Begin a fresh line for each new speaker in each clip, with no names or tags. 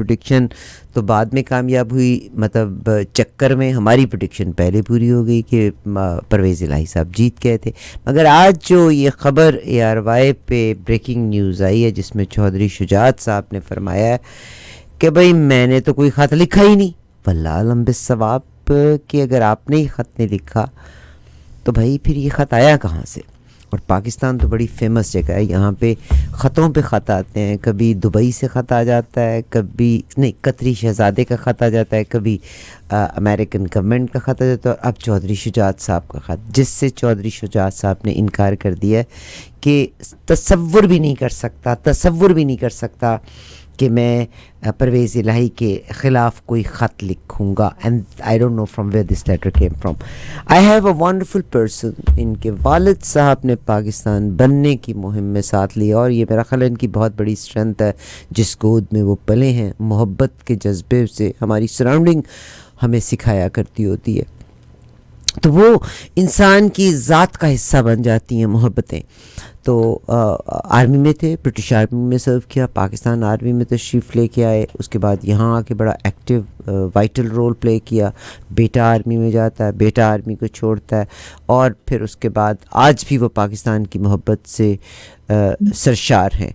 Prediction तो बाद में कामयाब हुई, मतलब चक्कर में हमारी प्रेडिक्शन पहले पूरी हो गई कि परवेज़ इलाही साहब जीत गए थे। मगर आज जो ये ख़बर ARY पे ब्रेकिंग न्यूज़ आई है जिसमें चौधरी शुजात साहब ने फरमाया है कि भाई मैंने तो कोई ख़त लिखा ही नहीं, वल्लाह अलम बिस्सवाब, कि अगर आपने ही ख़त नहीं लिखा तो भाई फिर ये ख़त आया कहाँ से। और पाकिस्तान तो बड़ी फेमस जगह है, यहाँ पे ख़तों पे ख़त आते हैं, कभी दुबई से ख़त आ जाता है, कभी नहीं कतरी शहज़ादे का ख़त आ जाता है, कभी अमेरिकन गवर्नमेंट का ख़त आ जाता है, और अब चौधरी शुजात साहब का ख़त, जिससे चौधरी शुजात साहब ने इनकार कर दिया कि तसव्वुर भी नहीं कर सकता कि मैं परवेज़ इलाही के ख़िलाफ़ कोई ख़त लिखूँगा। And I don't know from where this letter came from. I have a wonderful person. इनके वालिद साहब ने पाकिस्तान बनने की मुहिम में साथ लिया, और ये मेरा ख़्याल इनकी बहुत बड़ी स्ट्रेंथ है, जिस गोद में वो पले हैं। मोहब्बत के जज्बे से हमारी सराउंडिंग हमें सिखाया करती होती है, तो वो इंसान की ज़ात का हिस्सा बन जाती हैं मोहब्बतें। तो आर्मी में थे, ब्रिटिश आर्मी में सर्व किया, पाकिस्तान आर्मी में तशरीफ़ लेके आए, उसके बाद यहाँ आके बड़ा एक्टिव वाइटल रोल प्ले किया। बेटा आर्मी में जाता है, बेटा आर्मी को छोड़ता है, और फिर उसके बाद आज भी वो पाकिस्तान की मोहब्बत से सरशार हैं।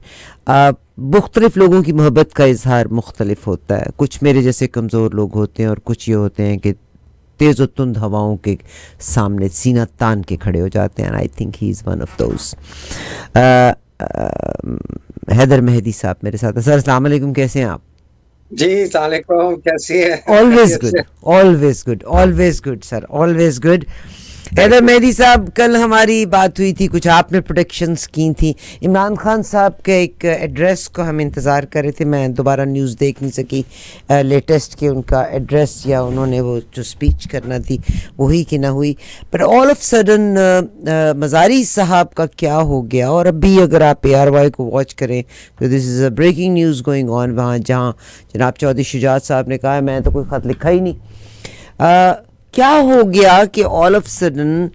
मुख्तलिफ़ लोगों की मोहब्बत का इजहार मुख्तलिफ होता है। कुछ मेरे जैसे कमज़ोर लोग होते हैं, और कुछ ये होते हैं कि तेज़ व तुंद हवाओं के सामने सीना तान के खड़े हो जाते हैं। I think he is one of those. Haider Mehdi साहब मेरे साथ। सर अस्सलाम वालेकुम, कैसे हैं आप?
जी सलाम, कैसी है?
Always good, always good, always good sir, always good. Haider Mehdi साहब, कल हमारी बात हुई थी, कुछ आपने प्रोडिक्शंस की थी। इमरान खान साहब के एक एड्रेस को हम इंतज़ार कर रहे थे, मैं दोबारा न्यूज़ देख नहीं सकी लेटेस्ट के उनका एड्रेस, या उन्होंने वो जो स्पीच करना थी वही कि ना हुई। पर ऑल ऑफ सडन मज़ारी साहब का क्या हो गया। और अभी अगर आप ARY को वॉच करें तो this is a breaking news going on वहाँ, जहाँ जनाब चौधरी शुजात साहब ने कहा मैं तो कोई ख़त लिखा ही नहीं। क्या हो गया कि all of sudden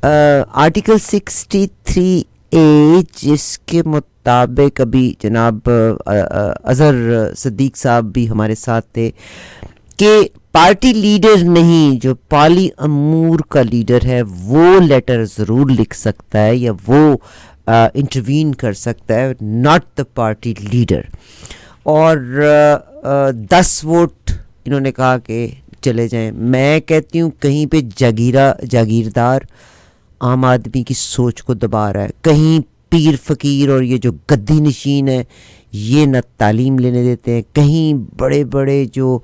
article 63A, जिसके मुताबिक अभी जनाब अज़हर सिद्दीक साहब भी हमारे साथ थे, कि पार्टी लीडर नहीं, जो पाली अमूर का लीडर है वो लेटर ज़रूर लिख सकता है या वो इंटरवीन कर सकता है, नॉट द पार्टी लीडर। और 10 वोट इन्होंने कहा कि चले जाएं। मैं कहती हूँ कहीं पे जागीरदार आम आदमी की सोच को दबा रहा है, कहीं पीर फ़कीर और ये जो गद्दी नशीन है ये न तालीम लेने देते हैं, कहीं बड़े बड़े जो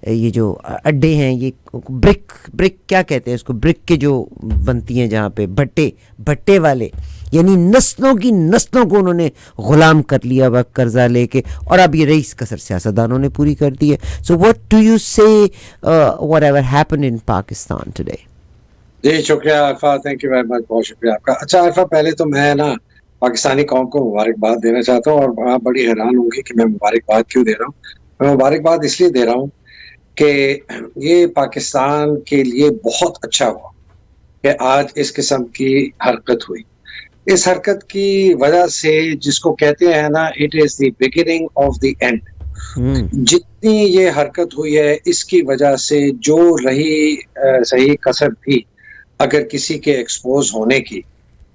ये जो अड्डे हैं, ये ब्रिक क्या कहते हैं इसको, ब्रिक के जो बनती हैं जहाँ पे भट्टे वाले, यानी नस्लों को उन्होंने ग़ुलाम कर लिया वह कर्जा लेके, और अब ये रईस कसर सियासतदानों ने पूरी कर दी है। So what do you say whatever happened in Pakistan today?
जी शुक्रिया Arfa, thank you very much, बहुत शुक्रिया आपका। अच्छा अरफा, पहले तो मैं ना पाकिस्तानी कौम को मुबारकबाद देना चाहता हूँ, और आप बड़ी हैरान होंगी कि मैं मुबारकबाद क्यों दे रहा हूँ। मैं मुबारकबाद इसलिए दे रहा हूँ कि ये पाकिस्तान के लिए बहुत अच्छा हुआ कि आज इस किस्म की हरकत हुई। इस हरकत की वजह से, जिसको कहते हैं ना, it is the beginning of the end. जितनी ये हरकत हुई है, इसकी वजह से जो रही सही कसर थी अगर किसी के एक्सपोज होने की,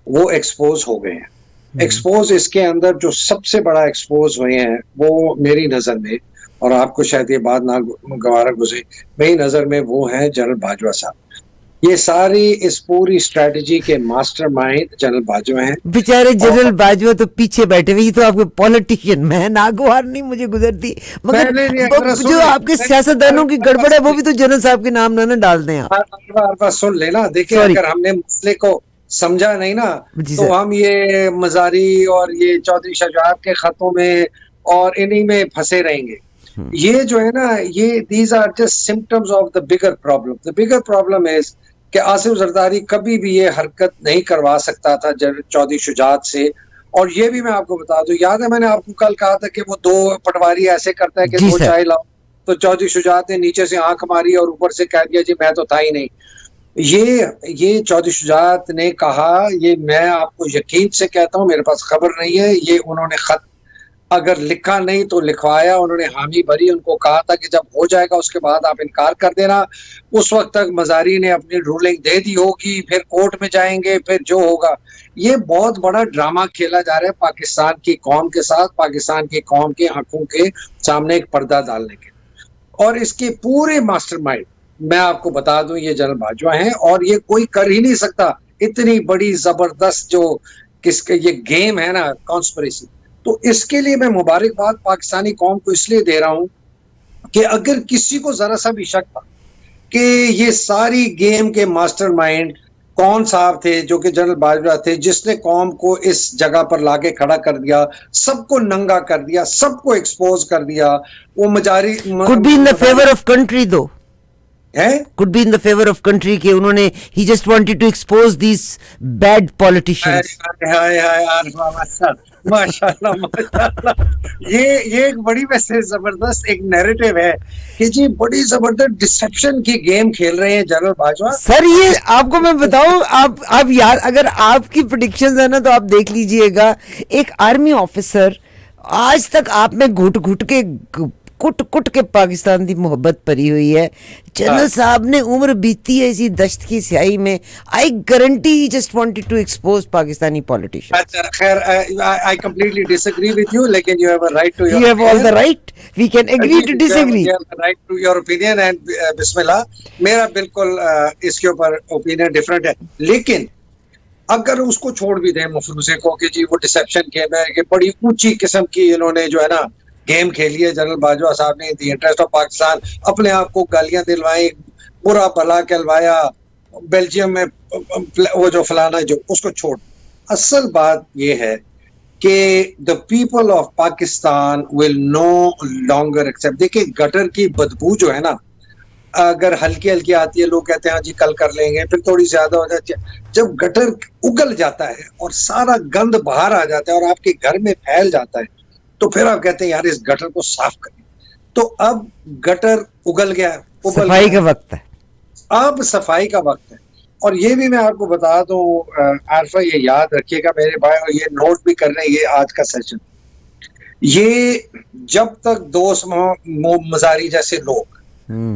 वो एक्सपोज हो गए हैं। एक्सपोज इसके अंदर जो सबसे बड़ा एक्सपोज हुए हैं वो मेरी नज़र में, और आपको शायद ये बात ना गवारा गुजरे, मेरी नज़र में वो है जनरल बाजवा साहब। ये सारी इस पूरी स्ट्रेटजी के मास्टरमाइंड जनरल बाजवा हैं।
बेचारे जनरल बाजवा तो पीछे बैठे हुए, तो आपके पॉलिटिशियन, मैं नागवार नहीं मुझे गुजरती, मगर जो आपके सियासतदानों की गड़बड़ है वो भी तो जनरल साहब के नाम ना डाल दें आप।
सुन लेना, देखिए अगर हमने मसले को समझा नहीं ना तो हम ये मजारी और ये चौधरी शुजात के खतों में और इन्हीं में फंसे रहेंगे। ये जो है ना, ये these are just symptoms of the bigger problem. The bigger problem is कि आसिफ जरदारी कभी भी ये हरकत नहीं करवा सकता था चौधरी शुजात से। और ये भी मैं आपको बता दूं, याद है मैंने आपको कल कहा था कि वो दो पटवारी ऐसे करता है कि दो चाय लाओ, तो चौधरी शुजात ने नीचे से आंख मारी और ऊपर से कह दिया जी मैं तो था ही नहीं। ये चौधरी शुजात ने कहा, ये मैं आपको यकीन से कहता हूँ, मेरे पास खबर नहीं है, ये उन्होंने खत अगर लिखा नहीं तो लिखवाया, उन्होंने हामी भरी, उनको कहा था कि जब हो जाएगा उसके बाद आप इनकार कर देना। उस वक्त तक मजारी ने अपनी रूलिंग दे दी होगी, फिर कोर्ट में जाएंगे, फिर जो होगा। ये बहुत बड़ा ड्रामा खेला जा रहा है पाकिस्तान की कौम के साथ, पाकिस्तान की कौम की आंखों के सामने एक पर्दा डालने के। और इसके पूरे मास्टरमाइंड मैं आपको बता दूं ये जनरल बाजवा हैं, और ये कोई कर ही नहीं सकता। इतनी बड़ी जबरदस्त जो किसके ये गेम है ना, कॉन्स्पिरेसी। तो इसके लिए मैं मुबारकबाद पाकिस्तानी कौम को इसलिए दे रहा हूं कि अगर किसी को जरा सा भी शक था कि ये सारी गेम के मास्टरमाइंड कौन साहब थे, जो कि जनरल बाजवा थे, जिसने कौम को इस जगह पर लाके खड़ा कर दिया, सबको नंगा कर दिया, सबको एक्सपोज कर दिया। वो Mazari
could be in the favour of country दो,
है,
could be in the favor of country के उन्होंने he just wanted to expose these bad politicians.
हाय हाय माशाल्लाह माशाल्लाह। ये एक बड़ी वैसे जबरदस्त एक नैरेटिव है कि जी बड़ी जबरदस्त डिसेप्शन की गेम खेल रहे हैं जनरल बाजवा।
सर ये आपको मैं बताऊं, आप यार अगर आपकी प्रेडिक्शंस है ना तो आप देख लीजिएगा, एक आर्मी ऑफिसर आज तक आप में घुट घुट के कुट कुट के पाकिस्तान की मोहब्बत भरी हुई है। जनरल साहब ने उम्र बीती है इसी दश्त की स्याही में। I guarantee he just wanted to expose Pakistani politicians.
अच्छा खैर, I completely disagree with you, लेकिन you have a right to
you have all the right, we can agree to disagree.
Right to your opinion and बिस्मिल्लाह। मेरा बिल्कुल इसके ऊपर opinion different है, लेकिन अगर उसको छोड़ भी दें मफरूजे को कि जी वो डिसेप्शन गेम है, कि बड़ी ऊंची किस्म की इन्होंने जो है ना गेम खेली है जनरल बाजवा साहब ने, द इंटरेस्ट ऑफ पाकिस्तान, अपने आप को गालियां दिलवाई, बुरा भला कहलवाया, बेल्जियम में वो जो फलाना जो, उसको छोड़। असल बात ये है कि the people of Pakistan will no longer accept. देखिए गटर की बदबू जो है ना, अगर हल्की हल्की आती है, लोग कहते हैं हाँ जी कल कर लेंगे, फिर थोड़ी ज्यादा हो जाती है। जब गटर उगल जाता है और सारा गंद बाहर आ जाता है और आपके घर में फैल जाता है, तो फिर आप कहते हैं यार इस गटर को साफ करें। तो अब गटर उगल गया,
सफाई का वक्त है,
अब सफाई का वक्त है। और ये भी मैं आपको बता दूं आरफा, ये याद रखिएगा मेरे भाई, और ये नोट भी कर रहे हैं, ये आज का सेशन, ये जब तक दोस्त मजारी जैसे लोग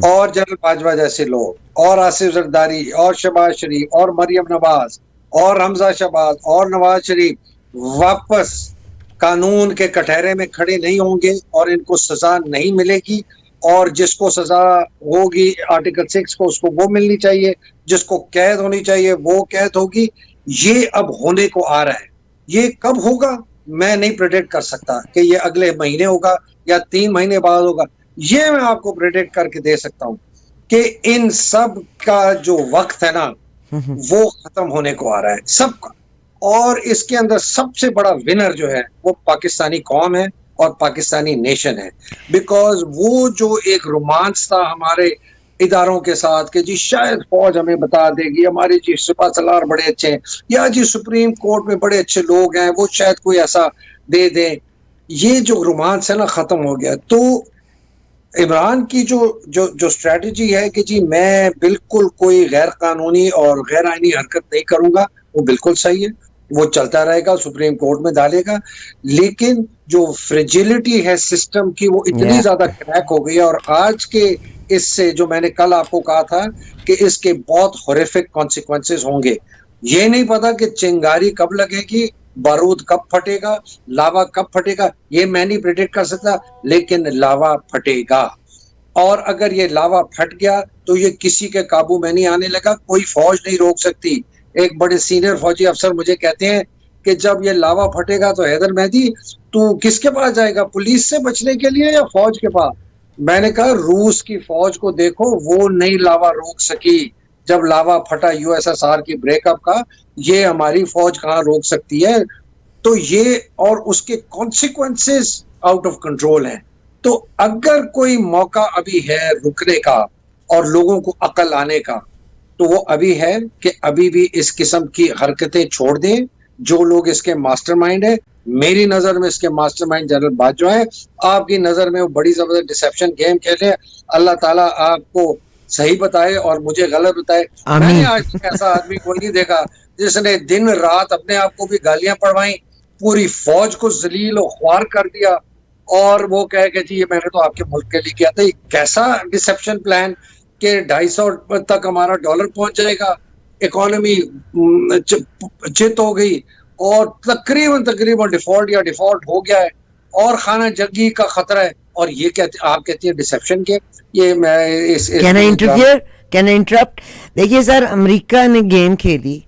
और जनरल बाजवा जैसे लोग और आसिफ जरदारी और शहबाज शरीफ और मरियम नवाज और हमजा शहबाज और नवाज शरीफ वापस कानून के कटहरे में खड़े नहीं होंगे और इनको सजा नहीं मिलेगी, और जिसको सजा होगी आर्टिकल 6 को उसको वो मिलनी चाहिए, जिसको कैद होनी चाहिए वो कैद होगी। ये अब होने को आ रहा है। ये कब होगा मैं नहीं प्रेडिक्ट कर सकता कि ये अगले महीने होगा या 3 महीने बाद होगा। ये मैं आपको प्रेडिक्ट करके दे सकता हूं कि इन सब का जो वक्त है ना वो खत्म होने को आ रहा है सबका। और इसके अंदर सबसे बड़ा विनर जो है वो पाकिस्तानी कौम है और पाकिस्तानी नेशन है। बिकॉज वो जो एक रोमांस था हमारे इदारों के साथ कि जी शायद फौज हमें बता देगी, हमारे जी सिपा सलार बड़े अच्छे हैं, या जी सुप्रीम कोर्ट में बड़े अच्छे लोग हैं, वो शायद कोई ऐसा दे दें, ये जो रोमांस है ना खत्म हो गया। तो इमरान की जो स्ट्रेटजी है कि जी मैं बिल्कुल कोई गैर कानूनी और गैर आईनी हरकत नहीं करूंगा, वो बिल्कुल सही है, वो चलता रहेगा, सुप्रीम कोर्ट में डालेगा। लेकिन जो फ्रेजिलिटी है सिस्टम की वो इतनी ज्यादा क्रैक हो गई है, और आज के इससे जो मैंने कल आपको कहा था कि इसके बहुत हॉरिफिक कॉन्सिक्वेंसेस होंगे। ये नहीं पता कि चिंगारी कब लगेगी, बारूद कब फटेगा, लावा कब फटेगा, ये मैं नहीं प्रेडिक्ट कर सकता, लेकिन लावा फटेगा। और अगर ये लावा फट गया तो ये किसी के काबू में नहीं आने लगा, कोई फौज नहीं रोक सकती। एक बड़े सीनियर फौजी अफसर मुझे कहते हैं कि जब ये लावा फटेगा तो हैदर मेहदी तू किसके पास जाएगा, पुलिस से बचने के लिए या फौज के पास? मैंने कहा रूस की फौज को देखो, वो नहीं लावा रोक सकी जब लावा फटा यूएसएसआर की ब्रेकअप का, ये हमारी फौज कहाँ रोक सकती है? तो ये और उसके कॉन्सिक्वेंसेस आउट ऑफ कंट्रोल हैं। तो अगर कोई मौका अभी है रुकने का और लोगों को अकल आने का, तो वो अभी है कि अभी भी इस किस्म की हरकतें छोड़ दें। जो लोग इसके मास्टरमाइंड है, मेरी नजर में इसके मास्टरमाइंड जनरल बाजवा है, आपकी नजर में वो बड़ी जबरदस्त डिसेप्शन गेम खेले। अल्लाह ताला आपको सही बताए और मुझे गलत बताए। मैंने आज ऐसा आदमी कोई नहीं देखा जिसने दिन रात अपने आप को भी गालियां पड़वाई, पूरी फौज को जलील और ख्वार कर दिया, और वो कहे कि जी ये मैंने तो आपके मुल्क के लिए किया था। ये कैसा डिसेप्शन प्लान के 250 तक हमारा डॉलर पहुंच जाएगा, इकोनॉमी चित हो गई और तकरीबन तकरीबन डिफॉल्ट हो गया है और खाना जंगी का खतरा है, और ये कहते आप कहती है डिसेप्शन के। ये मैं
can I interfere, can I interrupt? देखिए सर, अमेरिका ने गेम खेली,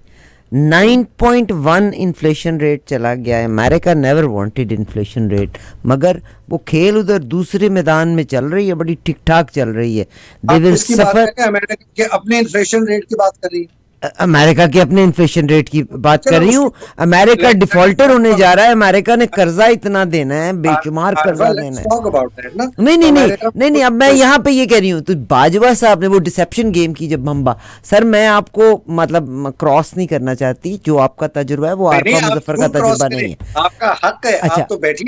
9.1 इन्फ्लेशन रेट चला गया है। America never wanted inflation rate, मगर वो खेल उधर दूसरे मैदान में चल रही है, बड़ी ठीक ठाक चल रही है। They will suffer.
अमेरिका के अपने इन्फ्लेशन रेट की बात कर रही है,
अमेरिका के अपने इन्फ्लेशन रेट की बात कर रही हूँ। अमेरिका डिफॉल्टर होने जा रहा है, अमेरिका ने कर्जा इतना देना है, बेशुमार कर्जा देना है। नहीं, अब मैं यहाँ पे ये कह रही हूँ, तो बाजवा साहब ने वो डिसेप्शन गेम की जब हम सर मैं आपको मतलब क्रॉस नहीं करना चाहती, जो आपका तजुर्बा है वो आरफा मुजफ्फर का तजुर्बा नहीं है।
आपका हक है,
अच्छा,
आप तो बैठी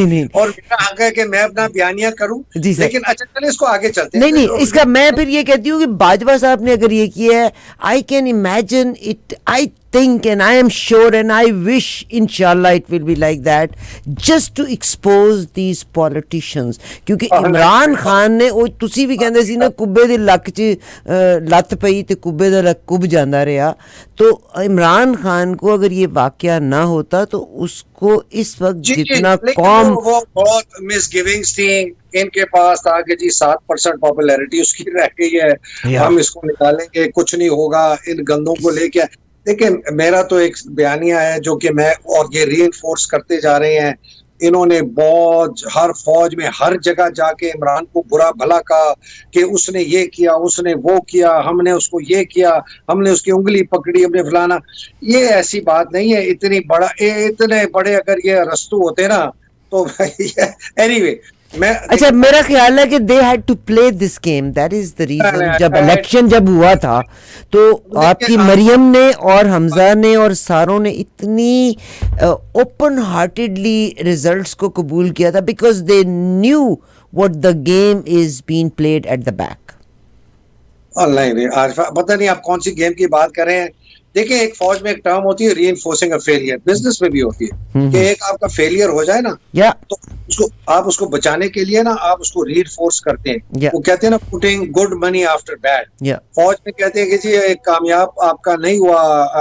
नहीं, और मेरा हक है कि मैं अपना बयानिया करूं जी सर। लेकिन अच्छा चले इसको आगे चलते हैं।
नहीं, इसका मैं फिर ये कहती हूँ कि बाजवा साहब ने अगर ये किया है, I can imagine it, I think and I am sure and I wish inshallah it will be like that, just to expose these politicians। क्योंकि इमरान खान ने वो तुसी भी कहंदे सी ना, कुब्बे दे लक च लत पई ते कुब्बे दा लक कुब जांदा रहा। तो इमरान खान को अगर ये वाकया ना होता तो उसको इस वक्त जितना कौम
वो बहुत मिसगिविंग्स थी इनके पास था कि जी 7% पॉपुलैरिटी उसकी रह गई है, हम इसको निकालेंगे, कुछ नहीं होगा इन गंदों को लेके। देखिए मेरा तो एक बयानिया है जो कि मैं, और ये रीइंफोर्स करते जा रहे हैं, इन्होंने बहुत हर फौज में हर जगह जाके इमरान को बुरा भला कहा कि उसने ये किया, उसने वो किया, हमने उसको ये किया, हमने उसकी उंगली पकड़ी, हमने फलाना। ये ऐसी बात नहीं है। इतने बड़े अगर ये रस्तू होते ना तो एनीवे
अच्छा, मेरा ख्याल है कि they had to play this game, that is the reason. जब इलेक्शन जब हुआ था तो आपकी मरियम ने और हमजा ने और सारों ने इतनी ओपन हार्टेडली रिजल्ट्स को कबूल किया था, because they knew what the game is being played at the back.
नहीं आरिफा, पता नहीं आप कौन सी गेम की बात कर रहे हैं। देखिए एक फौज में एक टर्म होती है रीइंफोर्सिंग अ फेलियर, बिजनेस में भी होती है कि एक आपका फेलियर हो जाए ना तो उसको आप उसको बचाने के लिए ना आप उसको रीइंफोर्स करते हैं। वो कहते हैं ना putting good money after bad. फौज में कहते हैं कि जी एक कामयाब आपका नहीं हुआ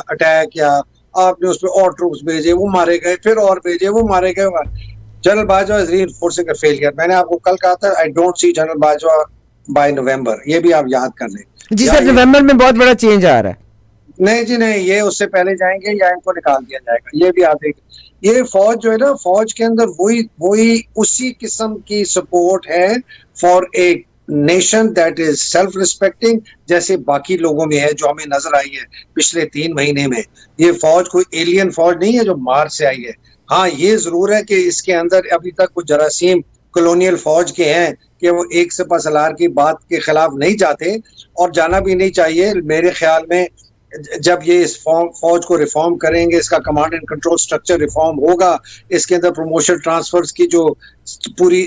अटैक, या आपने उस पर और ट्रूप्स भेजे वो मारे गए, फिर और भेजे वो मारे गए। General Bajwa is reinforcing a failure. मैंने आपको कल कहा था I don't see general Bajwa by November, ये भी आप याद कर लें।
जी सर, नवंबर में बहुत बड़ा चेंज आ रहा है।
नहीं जी नहीं, ये उससे पहले जाएंगे या इनको निकाल दिया जाएगा, ये भी आप देखिए। ये फौज जो है ना, फौज के अंदर वही उसी किस्म की सपोर्ट है for a nation that is self respecting, जैसे बाकी लोगों में है जो हमें नजर आई है पिछले 3 महीने में। ये फौज कोई एलियन फौज नहीं है जो मार्स से आई है। हाँ ये जरूर है कि इसके अंदर अभी तक कुछ जरासीम कॉलोनियल फौज के हैं कि वो एक सिपह सलार की बात के खिलाफ नहीं जाते, और जाना भी नहीं चाहिए। मेरे ख्याल में जब ये इस फौज को रिफॉर्म करेंगे, इसका command and control structure reform होगा, इसके अंदर प्रमोशन ट्रांसफर्स की जो पूरी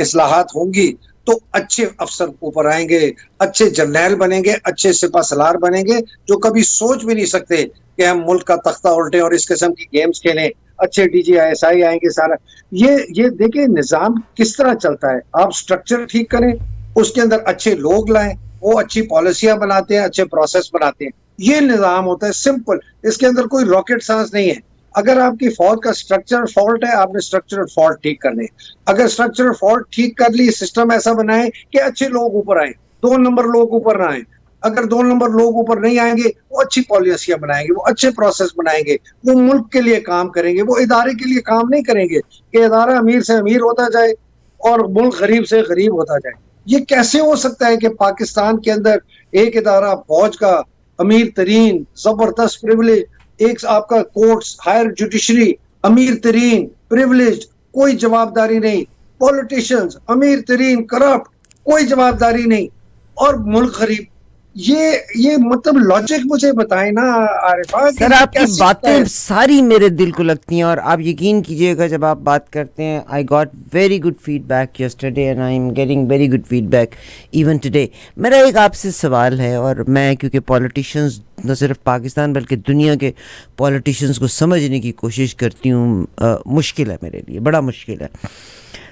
इस्लाहात होंगी, तो अच्छे अफसर ऊपर आएंगे, अच्छे जर्नैल बनेंगे, अच्छे सिपह सलार बनेंगे, जो कभी सोच भी नहीं सकते कि हम मुल्क का तख्ता उल्टे और इस किस्म की गेम्स खेलें। अच्छे DGISI आएंगे। सारा ये देखिए निजाम किस तरह चलता है। आप स्ट्रक्चर ठीक करें, उसके अंदर अच्छे लोग लाएं, वो अच्छी पॉलिसियां बनाते हैं, अच्छे प्रोसेस बनाते हैं। ये निजाम होता है सिंपल, इसके अंदर कोई रॉकेट साइंस नहीं है। अगर आपकी फौज का स्ट्रक्चरल फॉल्ट है, आपने स्ट्रक्चरल फॉल्ट ठीक करने। अगर स्ट्रक्चरल फॉल्ट ठीक कर ली, सिस्टम ऐसा बनाए कि अच्छे लोग ऊपर आए, 2 नंबर लोग ऊपर ना आए। अगर 2 नंबर लोग ऊपर नहीं आएंगे, वो अच्छी पॉलिसियां बनाएंगे, वो अच्छे प्रोसेस बनाएंगे, वो मुल्क के लिए काम करेंगे, वो इदारे के लिए काम नहीं करेंगे कि इदारा अमीर से अमीर होता जाए और मुल्क गरीब से गरीब होता जाए। ये कैसे हो सकता है कि पाकिस्तान के अंदर एक इदारा फौज का अमीर तरीन जबरदस्त प्रिविलेज, एक आपका कोर्ट्स हायर जुडिशरी अमीर तरीन प्रिविलेज, कोई जवाबदारी नहीं, पॉलिटिशियंस अमीर तरीन करप्ट, कोई जवाबदारी नहीं, और मुल्क गरीब। ये मतलब लॉजिक मुझे बताए ना आरिफा कि
सर
ये
आपकी
कैसे होता
बातें
है।
सारी मेरे दिल को लगती हैं, और आप यकीन कीजिएगा जब आप बात करते हैं, I got very good feedback yesterday and I am getting very good feedback even today. मेरा एक आपसे सवाल है, और मैं क्योंकि पॉलिटिशियंस न सिर्फ पाकिस्तान बल्कि दुनिया के पॉलिटिशियंस को समझने की कोशिश करती हूँ, मुश्किल है मेरे लिए, बड़ा मुश्किल है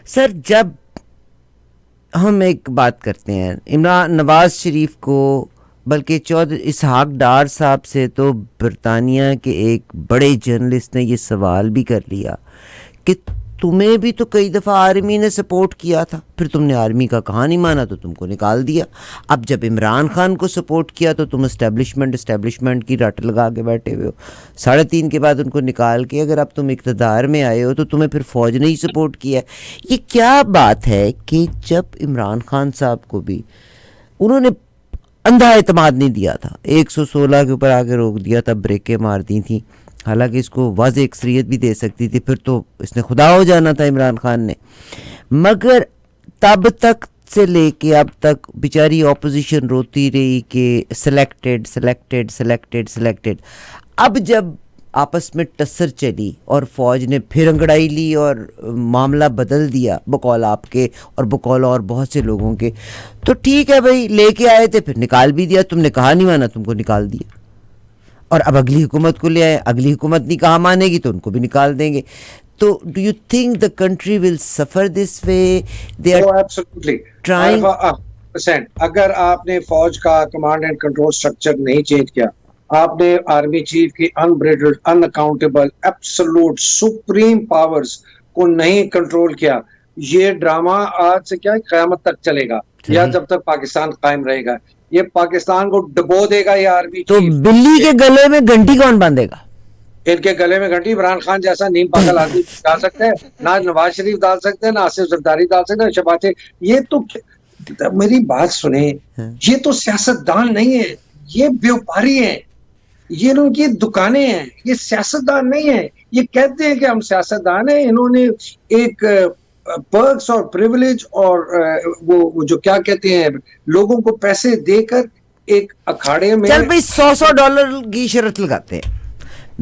सर। जब हम एक बात करते हैं इमरान नवाज शरीफ को, बल्कि चौधरी इसहाक डार साहब से तो बरतानिया के एक बड़े जर्नलिस्ट ने ये सवाल भी कर लिया कि तुम्हें भी तो कई दफ़ा आर्मी ने सपोर्ट किया था, फिर तुमने आर्मी का कहा नहीं माना तो तुमको निकाल दिया। अब जब इमरान खान को सपोर्ट किया तो तुम इस्टेब्लिशमेंट की रट लगा के बैठे हुए हो। 3.5 के बाद उनको निकाल के अगर अब तुम इक़्तिदार में आए हो तो तुम्हें फिर फ़ौज ने ही सपोर्ट किया। ये क्या बात है कि जब इमरान खान साहब को भी उन्होंने अंधा एतमाद नहीं दिया था, 116 के ऊपर आके रोक दिया था, ब्रेकें मार दी थी, हालांकि इसको वाज़ेह अक्सरियत भी दे सकती थी, फिर तो इसने खुदा हो जाना था इमरान खान ने। मगर तब तक से लेके अब तक बेचारी ऑपोजिशन रोती रही कि सिलेक्टेड सिलेक्टेड सिलेक्टेड सिलेक्टेड। अब जब आपस में टस्सर चली और फ़ौज ने फिर अंगड़ाई ली और मामला बदल दिया बकौल आपके और बकौल और बहुत से लोगों के, तो ठीक है भाई, लेके आए थे फिर निकाल भी दिया, तुमने कहा नहीं माना तुमको निकाल दिया, और अब अगली हुकूमत को ले आए, अगली हुकूमत नहीं कहा मानेगी तो उनको भी निकाल देंगे। तो do you think the country will suffer this way? They are
absolutely
trying.
Arifa percent, अगर आपने फौज का कमांड एंड कंट्रोल स्ट्रक्चर नहीं चेंज किया, आपने आर्मी चीफ की unbridled unaccountable absolute supreme powers को नहीं कंट्रोल किया, ये ड्रामा आज से क्या क़यामत तक चलेगा, या जब तक पाकिस्तान कायम रहेगा। ये पाकिस्तान को डुबो देगा ये आर्मी
तो
चीफ।
बिल्ली के गले में घंटी कौन बांधेगा?
इनके गले में घंटी इमरान खान जैसा नीम पागल आदमी डाल सकते हैं, ना नवाज शरीफ डाल सकते हैं, ना आसिफ जरदारी डाल सकते हैं, शहबाज। ये तो मेरी बात सुने, ये तो सियासतदान नहीं है, ये व्यापारी हैं, ये उनकी दुकानें हैं, ये सियासतदान नहीं है। ये कहते हैं कि हम सियासतदान हैं, इन्होंने एक पर्क्स और प्रिविलेज और वो जो क्या कहते हैं, लोगों को पैसे देकर एक अखाड़े में।
चल भाई, $100 की शर्त लगाते हैं,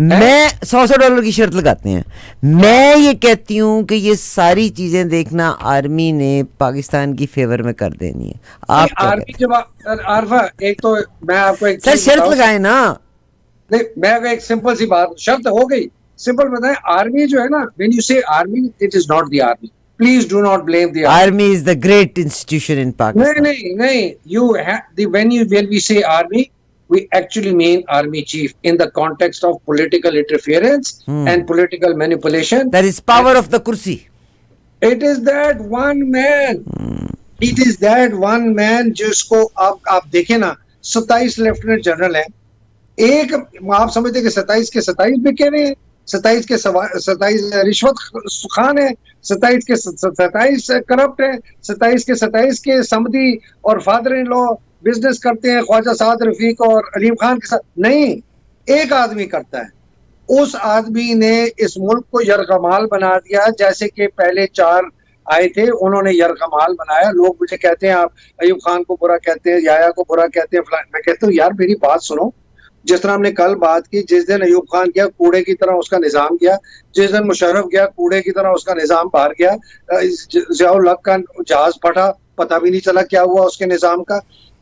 मैं $100 की शर्त लगाते हैं, मैं ये कहती हूँ कि ये सारी चीजें देखना आर्मी ने पाकिस्तान की फेवर में कर देनी है। आप क्या
आर्मी जब आरफा, एक तो मैं आपको एक
सर शर्त लगाए ना।
नहीं, मैं एक सिंपल सी बात, शर्त हो गई, सिंपल बताएं। आर्मी जो है ना, व्हेन यू से army, it is not the army, please do not blame the
army is the great institution इन पाकिस्तान।
नहीं, you have the when we say army, we actually mean army chief in the context of political interference and political manipulation.
That is power of the kursi.
It is that one man. It is that one man जिसको आप देखें ना, 27 lieutenant general हैं, एक आप समझते कि 27 के 27 बिके हुए हैं, 27 के 27 रिश्वत खान है, 27 के 27 करप्ट है, 27 के 27 के समधी और फादर इन लॉ बिजनेस करते हैं ख्वाजा साद रफीक और अलीम खान के साथ। नहीं, एक आदमी करता है, उस आदमी ने इस मुल्क को यरगमाल बना दिया। जैसे कि पहले 4 आए थे, उन्होंने यरगमाल बनाया। लोग मुझे कहते हैं आप अयूब खान को बुरा कहते हैं, याया को बुरा कहते हैं, मैं कहता हूँ यार मेरी बात सुनो। जिस तरह हमने कल बात की, जिस दिन अयूब खान गया कूड़े की तरह उसका निजाम गया, जिस दिन मुशर्रफ गया कूड़े की तरह उसका निजाम बाहर गया, जियाउल हक का जहाज फटा, पता भी नहीं चला क्या हुआ उसके निजाम का।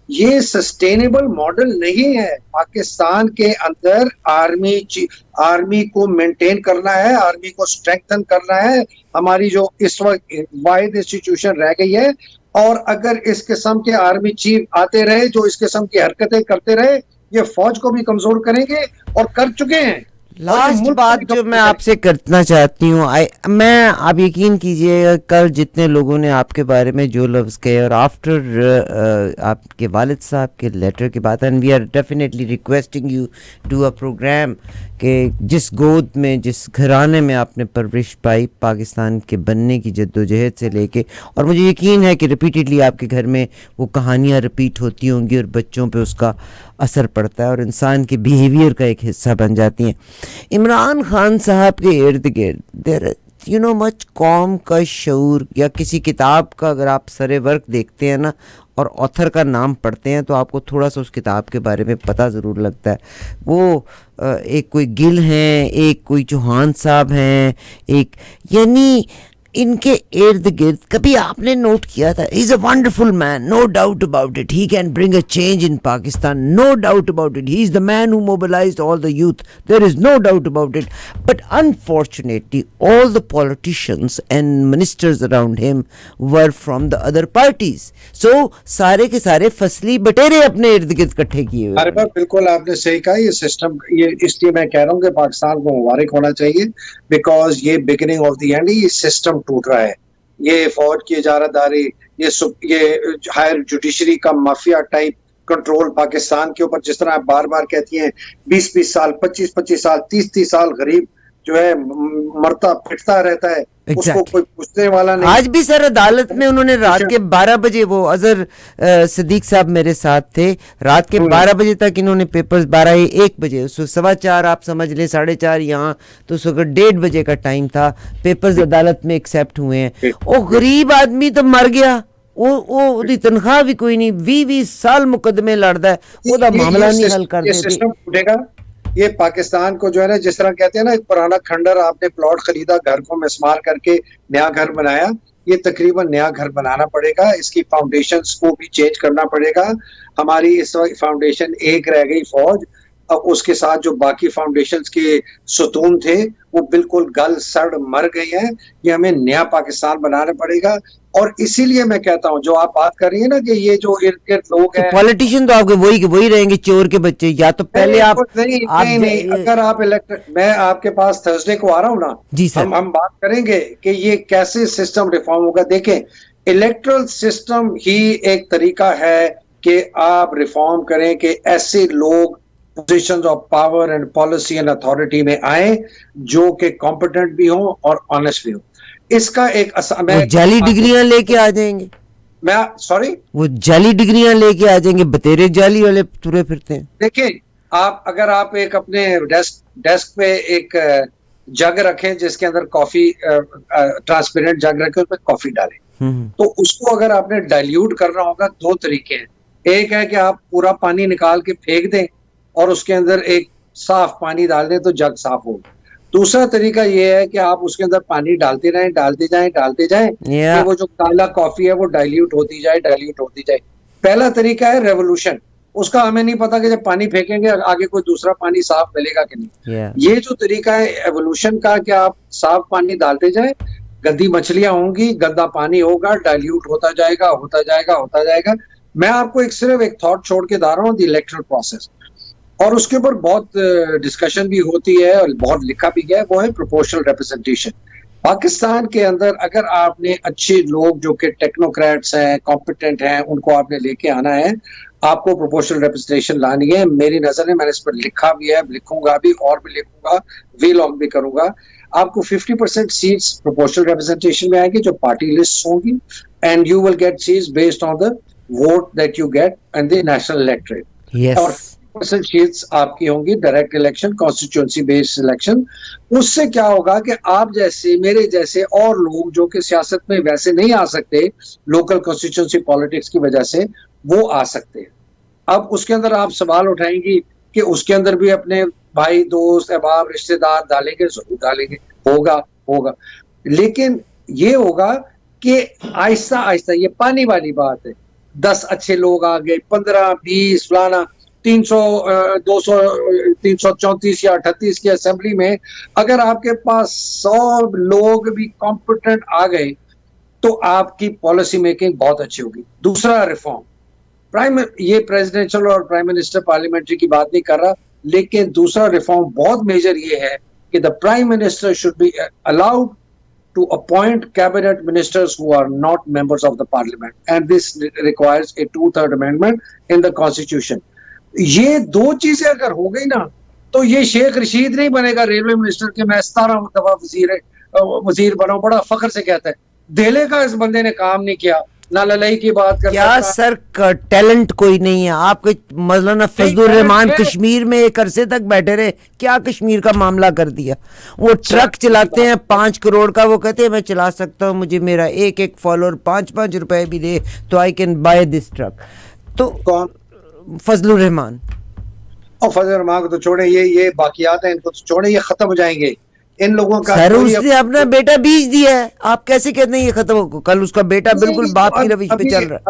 ये सस्टेनेबल मॉडल नहीं है। पाकिस्तान के अंदर आर्मी को मेंटेन करना है, आर्मी को स्ट्रेंथन करना है, हमारी जो इस वक्त वाहिद इंस्टीट्यूशन रह गई है। और अगर इस किस्म के आर्मी चीफ आते रहे जो इस किस्म की हरकतें करते रहे, ये फौज को भी कमजोर करेंगे और कर चुके हैं।
लास्ट बात जो मैं आपसे करना चाहती हूँ, मैं आप यकीन कीजिए कल जितने लोगों ने आपके बारे में जो लफ्ज़ कहे, और आफ्टर आपके वालिद साहब के लेटर के बाद, and we are definitely requesting you to a program कि जिस गोद में, जिस घराने में आपने परवरिश पाई पाकिस्तान के बनने की जद्दोजहद से लेके, और मुझे यकीन है कि रिपीटेडली आपके घर में वो कहानियाँ रिपीट होती होंगी और बच्चों पे उसका असर पड़ता है और इंसान के बिहेवियर का एक हिस्सा बन जाती हैं। इमरान खान साहब के इर्द गिर्द देयर यू नो मच कौम का शऊर, या किसी किताब का अगर आप सरे वर्क देखते हैं ना और ऑथर का नाम पढ़ते हैं तो आपको थोड़ा सा उस किताब के बारे में पता ज़रूर लगता है। वो एक कोई गिल हैं, एक कोई चौहान साहब हैं, एक यानी इनके इर्द गिर्द कभी आपने नोट किया था, is a wonderful man, no doubt about it, he can bring a change in Pakistan, no doubt about it, he is the man who mobilized all the youth, there is no doubt about it, but unfortunately all the politicians and ministers around him were from the other parties, so सारे के सारे फसली बटेरे अपने इर्द गिर्द इकट्ठे किए हुए।
अरे बात बिल्कुल आपने सही कहा, ये सिस्टम, ये इसलिए मैं कह रहा हूँ कि पाकिस्तान को मुबारक होना चाहिए, बिकॉज ये बिगिनिंग ऑफ द एंड, ये सिस्टम टूट रहा है। ये फौज की इजारादारी, ये हायर जुडिशरी का माफिया टाइप कंट्रोल पाकिस्तान के ऊपर, जिस तरह आप बार बार कहती हैं 20-20 साल, 25-25 साल, 30-30 साल गरीब जो है मरता पिटता रहता है, उसको कोई पूछने वाला नहीं।
आज भी सर अदालत में उन्होंने रात के 12 बजे, वो अजहर सिद्दीक साहब मेरे साथ थे, रात के 12 बजे तक इन्होंने पेपर्स, 12-1 बजे, 4:15 आप समझ लें, 4:30 यहाँ, तो सुबह 1:30 बजे का टाइम था, पेपर्स अदालत में एक्सेप्ट हुए हैं। वो गरीब आदमी तो मर गया, वो तनख्वाह भी कोई नहीं, 20-20 साल मुकदमे लड़ता है, वो मामला नहीं हल कर देते।
सिस्टम टूटेगा। ये पाकिस्तान को जो है ना, जिस तरह कहते हैं ना, एक पुराना खंडर, आपने प्लॉट खरीदा, घर को मिसमार करके नया घर बनाया, ये तकरीबन नया घर बनाना पड़ेगा, इसकी फाउंडेशंस को भी चेंज करना पड़ेगा। हमारी इस वक्त फाउंडेशन एक रह गई फौज, अब उसके साथ जो बाकी फाउंडेशंस के सतून थे वो बिल्कुल गल सड़ मर गए हैं। ये हमें नया पाकिस्तान बनाना पड़ेगा, और इसीलिए मैं कहता हूं, जो आप बात कर रही है ना कि ये जो इर्द गिर्द लोग हैं,
पॉलिटिशियन तो आपके वही रहेंगे, चोर के बच्चे, या तो पहले आप
नहीं, अगर आप मैं आपके पास थर्सडे को आ रहा हूं ना
जी सर,
हम बात करेंगे कि ये कैसे सिस्टम रिफॉर्म होगा। देखें, इलेक्टोरल सिस्टम ही एक तरीका है कि आप रिफॉर्म करें कि ऐसे लोग positions of power and policy and authority में आए जो कि कॉम्पिटेंट भी हो और ऑनेस्ट भी हो। इसका एक
जाली डिग्रियां लेके आ जाएंगे, वो जाली डिग्रियां लेके आ जाएंगे, बतेरे जाली वाले तुरे फिरते हैं।
देखिए, अगर आप एक अपने डेस्क पे एक जग रखें जिसके अंदर कॉफी, ट्रांसपेरेंट जग रखें, उसमें कॉफी डालें, तो उसको अगर आपने डाइल्यूट करना होगा, 2 तरीके हैं। एक है कि आप पूरा पानी निकाल के फेंक दें और उसके अंदर एक साफ पानी डाल दें तो जग साफ होगा। दूसरा तरीका ये है कि आप उसके अंदर पानी डालते जाएं कि वो जो काला कॉफी है वो डाइल्यूट होती जाए। पहला तरीका है रेवोल्यूशन, उसका हमें नहीं पता कि जब पानी फेंकेंगे आगे कोई दूसरा पानी साफ मिलेगा कि नहीं। ये जो तरीका है एवोल्यूशन का, कि आप साफ पानी डालते जाएं, गंदी मछलियां होंगी, गंदा पानी होगा, डाइल्यूट होता जाएगा। मैं आपको सिर्फ एक थॉट छोड़ के दा रहा हूँ, द इलेक्टोरल प्रोसेस, और उसके ऊपर बहुत डिस्कशन भी होती है और बहुत लिखा भी गया है, वो है प्रोपोर्शनल रिप्रेजेंटेशन। पाकिस्तान के अंदर अगर आपने अच्छे लोग जो कि टेक्नोक्रेट्स हैं, कॉम्पिटेंट हैं, उनको आपने लेके आना है, आपको प्रोपोर्शनल रिप्रेजेंटेशन लानी है। मेरी नजर में, मैंने इस पर लिखा भी है, लिखूंगा भी, और भी लिखूंगा, वीलॉग भी करूंगा। आपको 50% सीट्स प्रोपोर्शनल रिप्रेजेंटेशन में आएगी जो पार्टी लिस्ट होंगी, and you will get seats based on the vote that you get in the national electorate, और सीट्स आपकी होंगी direct election, constituency based election. उससे क्या होगा कि आप जैसे, मेरे जैसे और लोग जो कि सियासत में वैसे नहीं आ सकते, लोकल कॉन्स्टिट्यूएंसी पॉलिटिक्स की वजह से, वो आ सकते हैं। अब उसके अंदर आप सवाल उठाएंगी कि उसके अंदर भी अपने भाई, दोस्त, अहबाब, रिश्तेदार डालेंगे, जरूर डालेंगे, होगा, लेकिन ये होगा कि आहिस्ता आहिस्ता, ये पानी वाली बात है। 10 अच्छे लोग आ गए, 15, 20 फलाना, 300, 200, 334 या 38 की असेंबली में अगर आपके पास 100 लोग भी कॉम्पिटेंट आ गए तो आपकी पॉलिसी मेकिंग बहुत अच्छी होगी। दूसरा रिफॉर्म, ये प्रेसिडेंशियल और प्राइम मिनिस्टर पार्लियामेंट्री की बात नहीं कर रहा, लेकिन दूसरा रिफॉर्म बहुत मेजर ये है कि the prime minister should be allowed to appoint cabinet ministers who are not members of the parliament, and this requires a 2/3 amendment in the constitution. ये 2 चीजें अगर हो गई ना, तो ये शेख रशीद नहीं बनेगा रेलवे मिनिस्टर के, मैं 17 दफा वजीर बना, बड़ा फख्र से कहता है। दिल्ली का इस बंदे ने काम नहीं किया, ना लड़ाई की बात कर
क्या
सकता।
सर टैलेंट कोई नहीं है आपके? मौलाना फजलुर रहमान कश्मीर में एक अरसे तक बैठे रहे, क्या कश्मीर का मामला कर दिया? वो ट्रक चलाते हैं 5 करोड़ का, वो कहते हैं मैं चला सकता हूँ, मुझे मेरा एक एक फॉलोअर 5-5 रुपए भी दे तो I can by this truck. तो
कौन?
फजलुर रहमान।
और फजल रहमान को तो छोड़े, ये बाकियात हैं, इनको तो छोड़े, ये खत्म हो जाएंगे। इन लोगों का
सर
कोई
उसने अपना बेटा बीज दिया है, आप कैसे कहते हैं ये खत्म हो? कल उसका बेटा बिल्कुल बाप की रविश पे चल रहा है।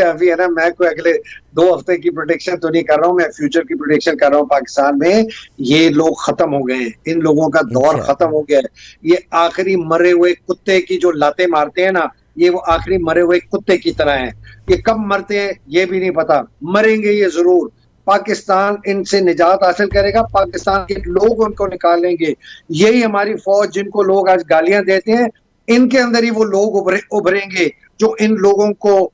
अभी है ना, मैं कोई अगले 2 हफ्ते की प्रोडिक्शन तो नहीं कर रहा हूँ, मैं फ्यूचर की प्रोडिक्शन कर रहा हूँ। पाकिस्तान में ये लोग खत्म हो गए हैं, इन लोगों का दौर खत्म हो गया है। ये आखिरी मरे हुए कुत्ते की जो लाते मारते हैं ना, ये वो आखिरी मरे हुए कुत्ते की तरह हैं। ये कब मरते हैं ये भी नहीं पता, मरेंगे ये जरूर। पाकिस्तान इनसे निजात हासिल करेगा, पाकिस्तान के लोग उनको निकालेंगे। यही हमारी फौज, जिनको लोग आज गालियां देते हैं, इनके अंदर ही वो लोग उभरेंगे जो इन लोगों को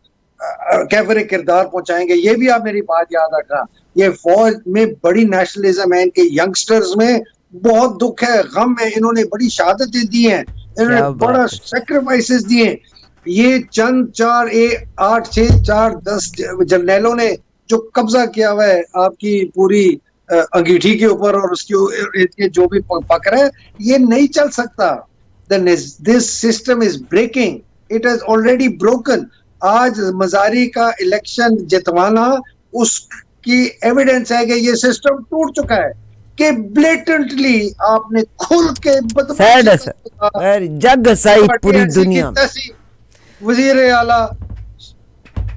कैफरे किरदार पहुंचाएंगे। ये भी आप मेरी बात याद रखना, ये फौज में बड़ी नेशनलिज्म है, इनके यंगस्टर्स में बहुत दुख है, गम है, इन्होंने बड़ी शहादतें दी हैं, इन्होंने बड़ा सेक्रीफाइसेस दिए। ये चंद 4-8-6-4-10 जर्नैलों ने जो कब्जा किया हुआ है आपकी पूरी अंगीठी के ऊपर और उसके जो भी पकड़ है, ये नहीं चल सकता। This system is breaking, it has already broken. आज मजारी का इलेक्शन जितवाना उसकी एविडेंस है कि ये सिस्टम टूट चुका है, कि ब्लेटेंटली आपने खुल के
जग हसाई पूरी दुनिया,
वजीर आला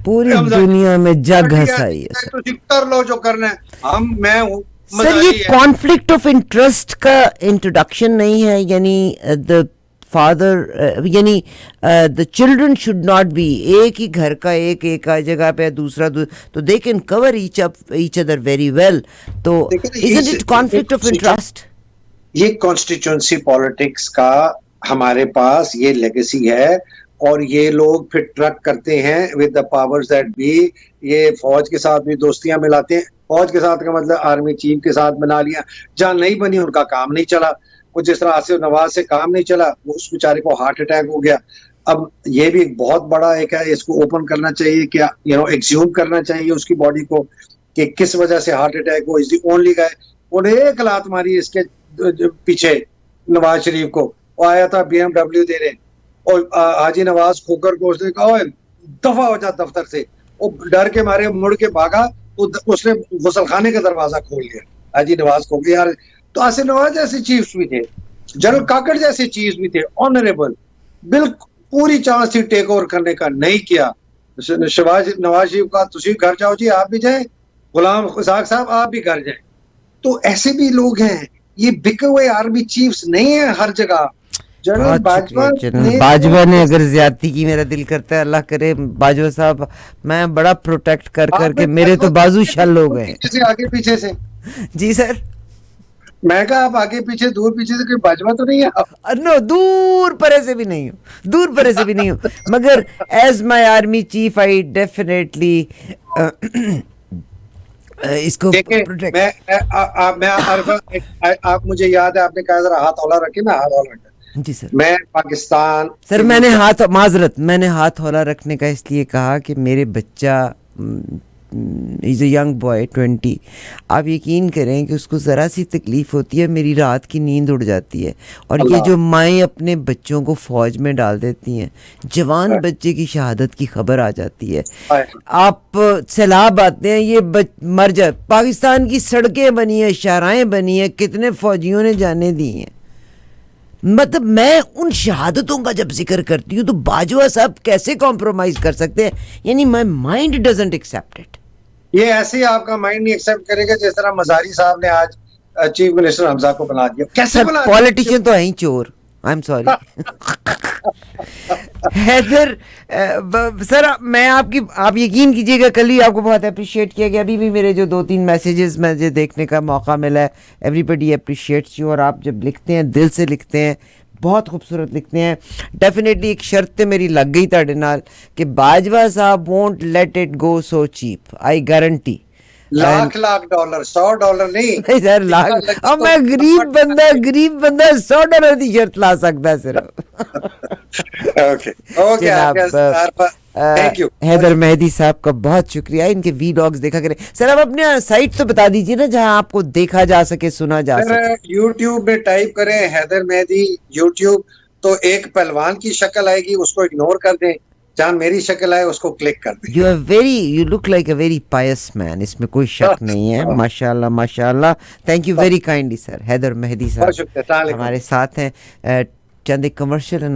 पूरी दुनिया में जग हसाई है।
तो कर लो जो करना है, मैं हूँ।
सर ये कॉन्फ्लिक्ट ऑफ इंटरेस्ट का इंट्रोडक्शन नहीं है, यानी द फादर यानी the children should not be एक ही घर का एक जगह पे दूसरा तो they can cover each other very well. तो isn't it conflict of interest?
ये कॉन्स्टिट्यूंसी पॉलिटिक्स का हमारे पास ये लेगेसी है, और ये लोग फिर ट्रक करते हैं with the powers that be. ये फौज के साथ भी दोस्तियां मिलाते हैं, फौज के साथ का मतलब आर्मी चीफ के साथ बना लिया, जहां नहीं बनी उनका काम नहीं चला। कुछ जिस तरह आसिफ नवाज से काम नहीं चला, वो उस बेचारे को हार्ट अटैक हो गया। अब ये भी एक बहुत बड़ा एक है, इसको ओपन करना चाहिए, क्या एग्ज्यूम करना चाहिए उसकी बॉडी को कि किस वजह से हार्ट अटैक हो। Is the only guy. उन्हें एक लात मारी इसके पीछे नवाज शरीफ को, वो आया था BMW देने, और हाजी नवाज खोकर को उसने कहा दफा हो जा दफ्तर से। वो डर के मारे मुड़ के भागा, उसने गुसलखाने का दरवाजा खोल लिया हाजी नवाज को। यार, तो आसिफ नवाज जैसे चीफ्स भी थे, जनरल काकड़ जैसे चीफ्स भी थे, ऑनरेबल, बिल्कुल पूरी चांस थी टेक ओवर करने का, नहीं किया। नवाज शरीफ का तुसी घर जाओ जी, आप भी जाए, गुलाम इसाक साहब आप भी घर जाए। तो ऐसे भी लोग हैं, ये बिके हुए आर्मी चीफ्स नहीं है हर जगह। जनरल
बाजवा ने अगर ज्यादती की, मेरा दिल करता है अल्लाह करे बाजवा साहब, मैं बड़ा प्रोटेक्ट करके मेरे तो बाजू शल हो गए
आगे पीछे से।
जी सर,
मैं कहा आप आगे पीछे दूर पीछे से कोई बाजवा तो नहीं है?
नो, दूर परे से भी नहीं हूँ, दूर परे से भी नहीं हूँ, मगर as my army chief I definitely इसको प्रोटेक्ट।
आप मुझे याद है आपने कहा जरा हाथ हौला रखे, मैं हाथ हौला रखा।
जी सर।
मैं पाकिस्तान
सर मैंने हाथ हौला रखने का इसलिए कहा कि मेरे बच्चा इज़ अ यंग बॉय 20, आप यकीन करें कि उसको ज़रा सी तकलीफ़ होती है मेरी रात की नींद उड़ जाती है। और ये जो माएँ अपने बच्चों को फ़ौज में डाल देती हैं, जवान बच्चे की शहादत की खबर आ जाती है, आप सैलाब आते हैं, ये मर जाए। पाकिस्तान की सड़कें बनी हैं, शाहराएँ बनी हैं, कितने फ़ौजियों ने जाने दी हैं। मतलब मैं उन शहादतों का जब जिक्र करती हूँ तो बाजवा साहब कैसे कॉम्प्रोमाइज कर सकते हैं? यानी my mind doesn't accept it.
ये ऐसे ही आपका माइंड नहीं एक्सेप्ट करेगा जिस तरह मजारी साहब ने आज चीफ मिनिस्टर हमजा को बना दिया। कैसे बना?
पॉलिटिशियन तो है ही चोर। I am sorry Haider sir, मैं आप यकीन कीजिएगा कल ही आपको बहुत अप्रिशिएट किया गया। अभी भी मेरे जो 2-3 मैसेजेस मुझे देखने का मौका मिला है, एवरीबडी अप्रिशिएट्स यू। और आप जब लिखते हैं दिल से लिखते हैं, बहुत खूबसूरत लिखते हैं। डेफिनेटली एक शर्त मेरी लग गई ताड़े नाल कि बाजवा साहब won't let it go so cheap, I guarantee.
Lakh dollar, $100 नहीं
सर, लाख। अब मैं गरीब बंदा $100 की शर्त ला सकता सिर्फ
ओके ओके
जनाब
आरफा, थैंक यू।
हैदर मेहदी साहब का बहुत शुक्रिया, इनके वीलॉग्स देखा करें। सर आप अपने साइट तो बता दीजिए ना जहां आपको देखा जा सके, सुना जा
सर
सके।
यूट्यूब में टाइप करें हैदर मेहदी यूट्यूब, तो एक पहलवान की शक्ल आएगी, उसको इग्नोर कर दें। जहां मेरी शक्ल आए उसको क्लिक कर दें।
You look like a very pious man, इसमें कोई शक नहीं है। माशाल्लाह माशाल्लाह। Thank you very kindly sir. Haider Mehdi
बहुत
साहब
शुक्रिया। अस्सलाम वालेकुम।
हमारे साथ हैं। चंद एक कमर्शियल